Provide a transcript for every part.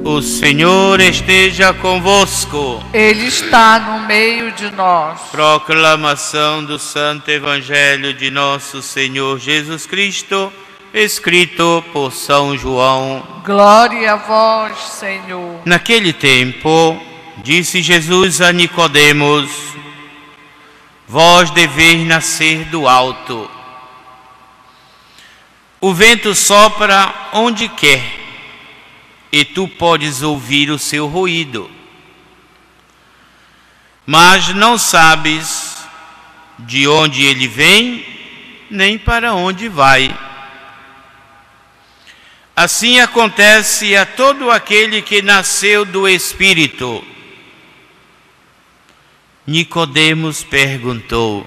O Senhor esteja convosco. Ele está no meio de nós. Proclamação do Santo Evangelho de nosso Senhor Jesus Cristo, escrito por São João. Glória a vós, Senhor. Naquele tempo, disse Jesus a Nicodemos: vós deveis nascer do alto. O vento sopra onde quer, e tu podes ouvir o seu ruído, mas não sabes de onde ele vem, nem para onde vai. Assim acontece a todo aquele que nasceu do Espírito. Nicodemos perguntou: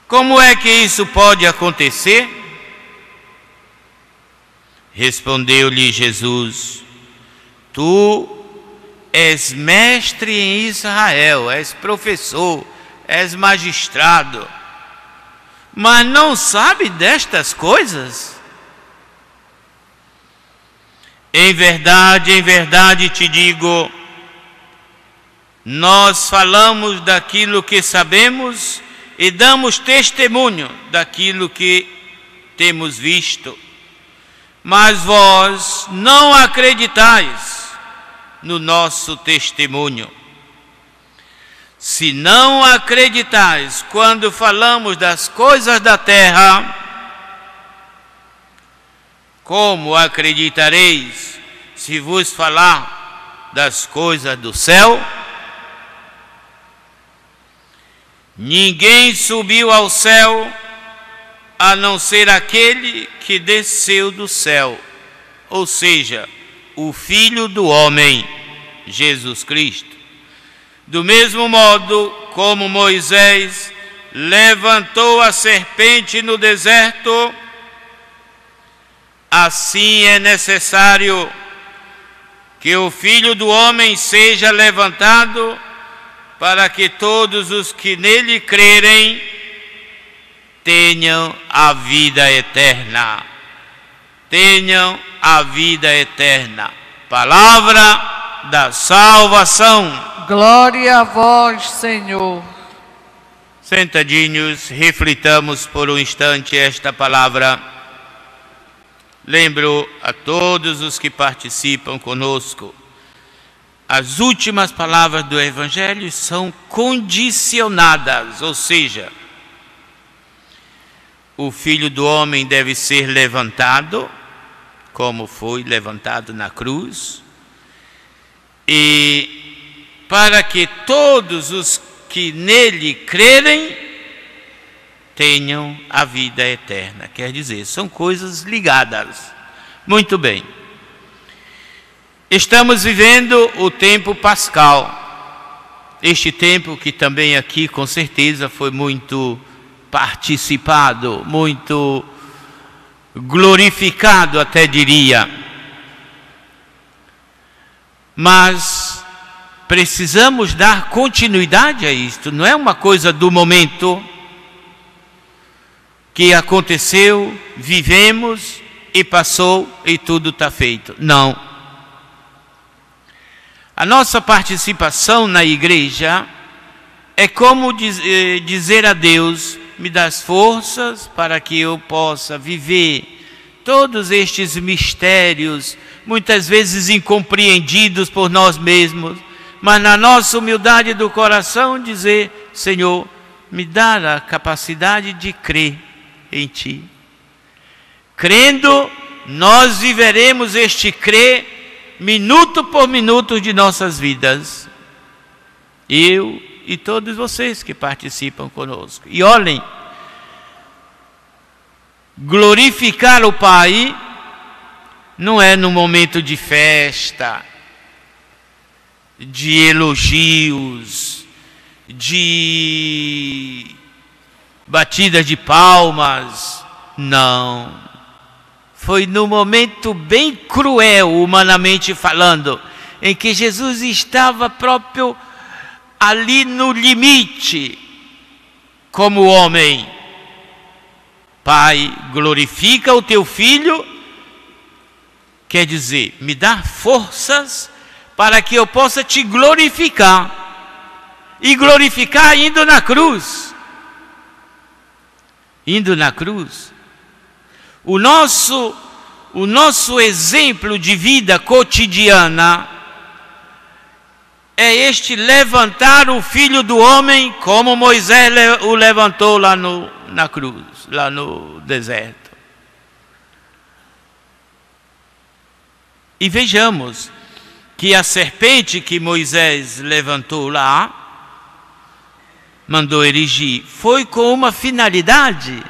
como é que isso pode acontecer? Respondeu-lhe Jesus: tu és mestre em Israel, és professor, és magistrado, mas não sabe destas coisas? Em verdade te digo, nós falamos daquilo que sabemos e damos testemunho daquilo que temos visto, mas vós não acreditais no nosso testemunho. Se não acreditais quando falamos das coisas da terra, como acreditareis se vos falar das coisas do céu? Ninguém subiu ao céu a não ser aquele que desceu do céu, ou seja, o Filho do Homem, Jesus Cristo. Do mesmo modo como Moisés levantou a serpente no deserto, assim é necessário que o Filho do Homem seja levantado, para que todos os que nele crerem tenham a vida eterna. Tenham a vida eterna. Palavra da salvação. Glória a vós, Senhor. Sentadinhos, reflitamos por um instante esta palavra. Lembro a todos os que participam conosco, as últimas palavras do Evangelho são condicionadas, ou seja, o Filho do Homem deve ser levantado, como foi levantado na cruz, e para que todos os que nele crerem tenham a vida eterna. Quer dizer, são coisas ligadas. Muito bem. Estamos vivendo o tempo pascal. Este tempo que também aqui, com certeza, foi muito participado, muito glorificado, até diria. Mas precisamos dar continuidade a isto. Não é uma coisa do momento que aconteceu, vivemos e passou e tudo está feito. Não. A nossa participação na igreja é como dizer a Deus: me dás forças para que eu possa viver todos estes mistérios, muitas vezes incompreendidos por nós mesmos, mas na nossa humildade do coração dizer: Senhor, me dá a capacidade de crer em Ti. Crendo, nós viveremos este crer minuto por minuto de nossas vidas. Eu e todos vocês que participam conosco. E olhem, glorificar o Pai não é no momento de festa, de elogios, de batida de palmas. Não. Foi no momento bem cruel, humanamente falando, em que Jesus estava próprio ali no limite, como homem. Pai, glorifica o teu Filho quer dizer, me dá forças para que eu possa te glorificar. E glorificar indo na cruz. Indo na cruz. O nosso exemplo de vida cotidiana é este levantar o Filho do Homem como Moisés o levantou lá na cruz, lá no deserto. E vejamos que a serpente que Moisés levantou lá, mandou erigir, foi com uma finalidade,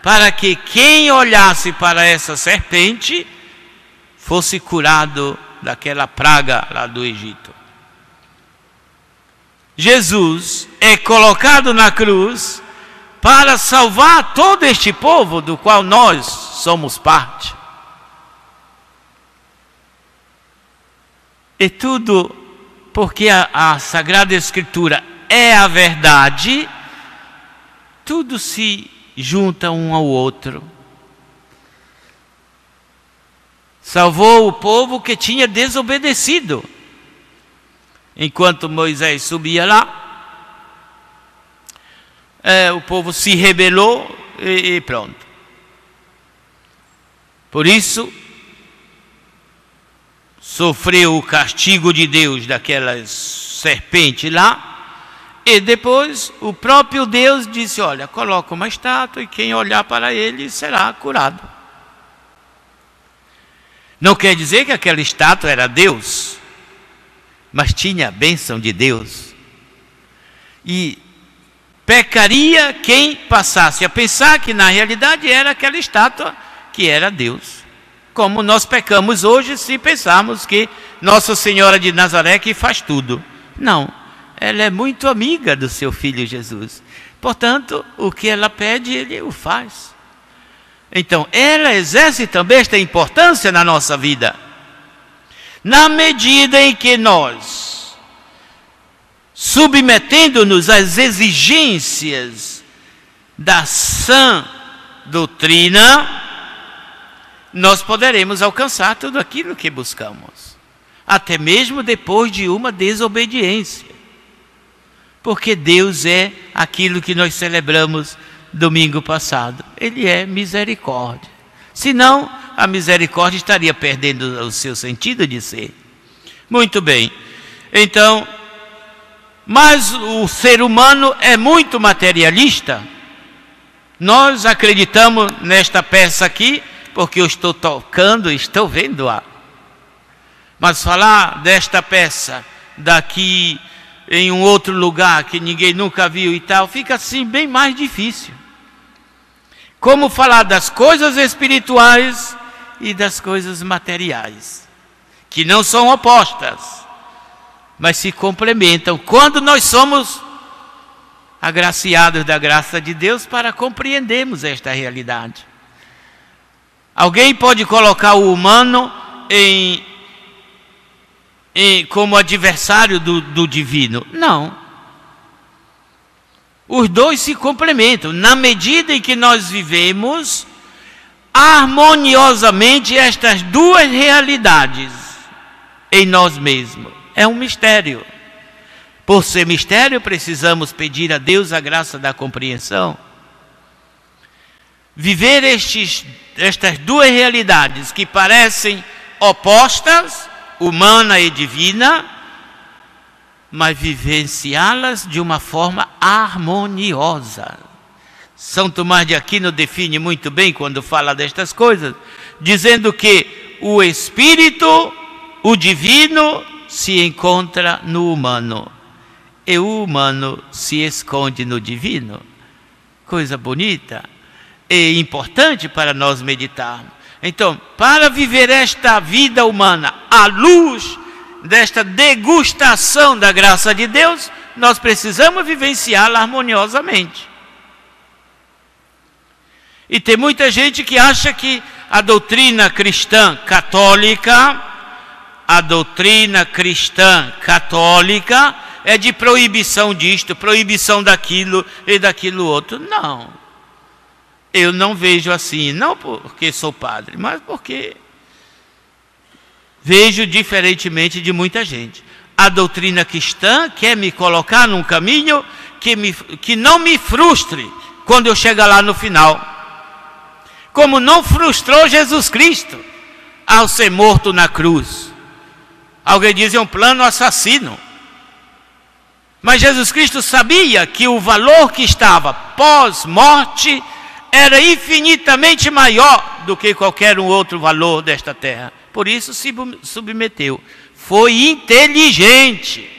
para que quem olhasse para essa serpente fosse curado daquela praga lá do Egito. Jesus é colocado na cruz para salvar todo este povo do qual nós somos parte. E tudo porque a Sagrada Escritura é a verdade, tudo se junta um ao outro. Salvou o povo que tinha desobedecido. Enquanto Moisés subia lá, o povo se rebelou e pronto. Por isso, sofreu o castigo de Deus daquela serpente lá. E depois o próprio Deus disse, olha, coloca uma estátua e quem olhar para ele será curado. Não quer dizer que aquela estátua era Deus, mas tinha a bênção de Deus. E pecaria quem passasse a pensar que na realidade era aquela estátua que era Deus. Como nós pecamos hoje se pensarmos que Nossa Senhora de Nazaré que faz tudo. Não. Ela é muito amiga do seu Filho Jesus. Portanto, o que ela pede, ele o faz. Então, ela exerce também esta importância na nossa vida. Na medida em que nós, submetendo-nos às exigências da sã doutrina, nós poderemos alcançar tudo aquilo que buscamos. Até mesmo depois de uma desobediência. Porque Deus é aquilo que nós celebramos domingo passado. Ele é misericórdia. Senão, a misericórdia estaria perdendo o seu sentido de ser. Muito bem. Então, mas o ser humano é muito materialista. Nós acreditamos nesta peça aqui, porque eu estou tocando e estou vendo-a. Mas falar desta peça daqui em um outro lugar que ninguém nunca viu e tal, fica assim bem mais difícil. Como falar das coisas espirituais e das coisas materiais, que não são opostas, mas se complementam, quando nós somos agraciados da graça de Deus para compreendermos esta realidade. Alguém pode colocar o humano como adversário do divino? Não. Os dois se complementam. Na medida em que nós vivemos harmoniosamente estas duas realidades em nós mesmos. É um mistério. Por ser mistério, precisamos pedir a Deus a graça da compreensão. Viver estas duas realidades que parecem opostas, humana e divina, mas vivenciá-las de uma forma harmoniosa. São Tomás de Aquino define muito bem quando fala destas coisas, dizendo que o espírito, o divino, se encontra no humano, e o humano se esconde no divino. Coisa bonita e importante para nós meditarmos. Então, para viver esta vida humana à luz desta degustação da graça de Deus, nós precisamos vivenciá-la harmoniosamente. E tem muita gente que acha que a doutrina cristã católica é de proibição disto, proibição daquilo e daquilo outro. Não. Eu não vejo assim, não porque sou padre, mas porque vejo diferentemente de muita gente. A doutrina cristã quer me colocar num caminho que não me frustre quando eu chegar lá no final. Como não frustrou Jesus Cristo ao ser morto na cruz. Alguém diz, é um plano assassino. Mas Jesus Cristo sabia que o valor que estava pós-morte era infinitamente maior do que qualquer outro valor desta terra. Por isso se submeteu. Foi inteligente.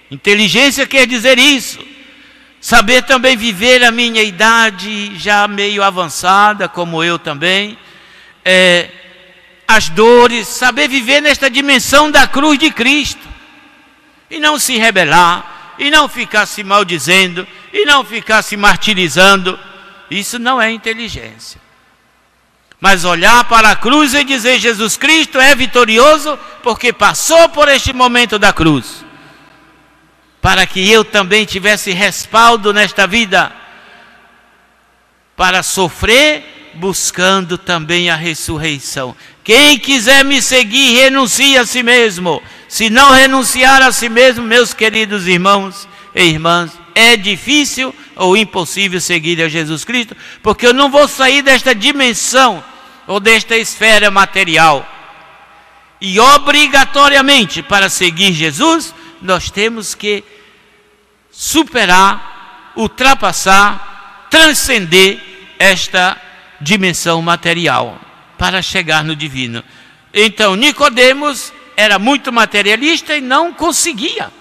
Inteligência quer dizer isso. Saber também viver a minha idade já meio avançada, como eu também. As dores, saber viver nesta dimensão da cruz de Cristo. E não se rebelar, e não ficar se maldizendo, e não ficar se martirizando. Isso não é inteligência. Mas olhar para a cruz e dizer, Jesus Cristo é vitorioso porque passou por este momento da cruz. Para que eu também tivesse respaldo nesta vida. Para sofrer, buscando também a ressurreição. Quem quiser me seguir, renuncie a si mesmo. Se não renunciar a si mesmo, meus queridos irmãos e irmãs, é difícil ou impossível seguir a Jesus Cristo, porque eu não vou sair desta dimensão ou desta esfera material. E obrigatoriamente, para seguir Jesus, nós temos que superar, ultrapassar, transcender esta dimensão material para chegar no divino. Então, Nicodemos era muito materialista e não conseguia.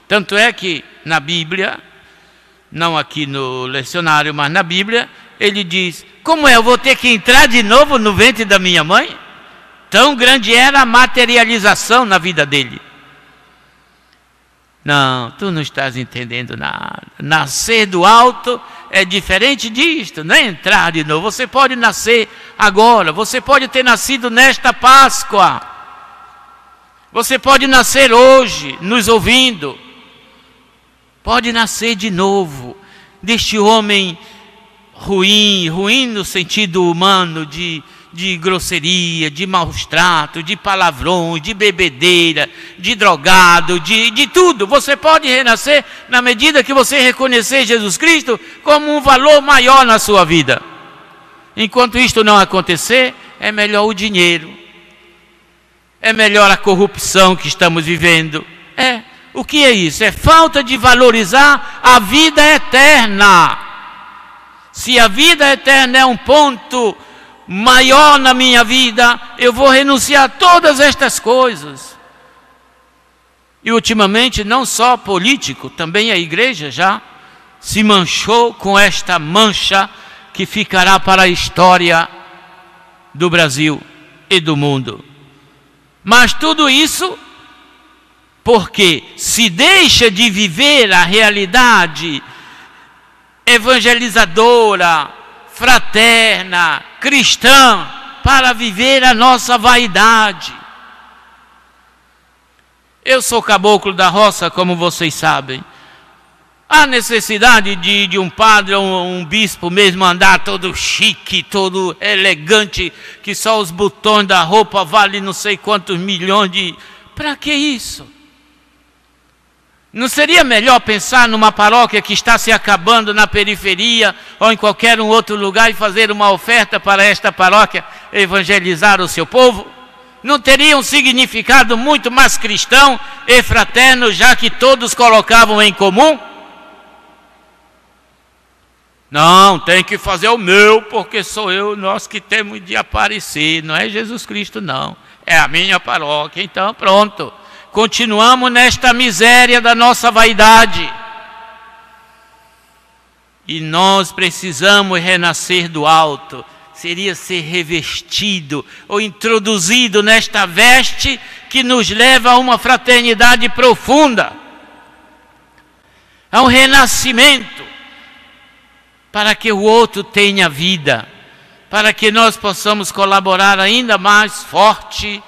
Tanto é que na Bíblia, não aqui no lecionário, mas na Bíblia, ele diz, como eu vou ter que entrar de novo no ventre da minha mãe? Tão grande era a materialização na vida dele. Não, tu não estás entendendo nada. Nascer do alto é diferente disto, não é entrar de novo. Você pode nascer agora, você pode ter nascido nesta Páscoa. Você pode nascer hoje, nos ouvindo. Pode nascer de novo, deste homem ruim no sentido humano, de grosseria, de maus tratos, de palavrões, de bebedeira, de drogado, de tudo. Você pode renascer na medida que você reconhecer Jesus Cristo como um valor maior na sua vida. Enquanto isto não acontecer, é melhor o dinheiro, é melhor a corrupção que estamos vivendo. O que é isso? É falta de valorizar a vida eterna. Se a vida eterna é um ponto maior na minha vida, eu vou renunciar a todas estas coisas. E ultimamente, não só político, também a igreja já se manchou com esta mancha que ficará para a história do Brasil e do mundo. Mas tudo isso porque se deixa de viver a realidade evangelizadora, fraterna, cristã, para viver a nossa vaidade. Eu sou caboclo da roça, como vocês sabem. Há necessidade de um padre ou um bispo mesmo andar todo chique, todo elegante, que só os botões da roupa valem não sei quantos milhões de... Para que isso? Não seria melhor pensar numa paróquia que está se acabando na periferia ou em qualquer um outro lugar e fazer uma oferta para esta paróquia evangelizar o seu povo? Não teria um significado muito mais cristão e fraterno, já que todos colocavam em comum? Não, tem que fazer o meu, porque sou eu, nós que temos de aparecer. Não é Jesus Cristo, não. É a minha paróquia. Então, pronto. Continuamos nesta miséria da nossa vaidade. E nós precisamos renascer do alto. Seria ser revestido ou introduzido nesta veste que nos leva a uma fraternidade profunda. A um renascimento. Para que o outro tenha vida. Para que nós possamos colaborar ainda mais forte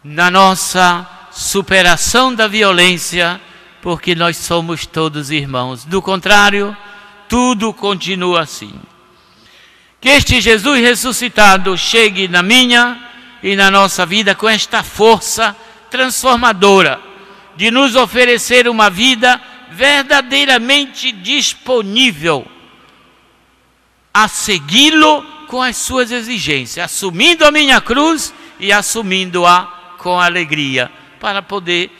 na nossa superação da violência, porque nós somos todos irmãos. Do contrário, tudo continua assim. Que este Jesus ressuscitado chegue na minha e na nossa vida com esta força transformadora de nos oferecer uma vida verdadeiramente disponível a segui-lo com as suas exigências, assumindo a minha cruz e assumindo-a com alegria, para poder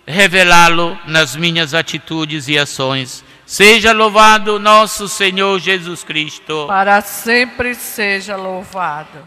revelá-lo nas minhas atitudes e ações. Seja louvado nosso Senhor Jesus Cristo. Para sempre seja louvado.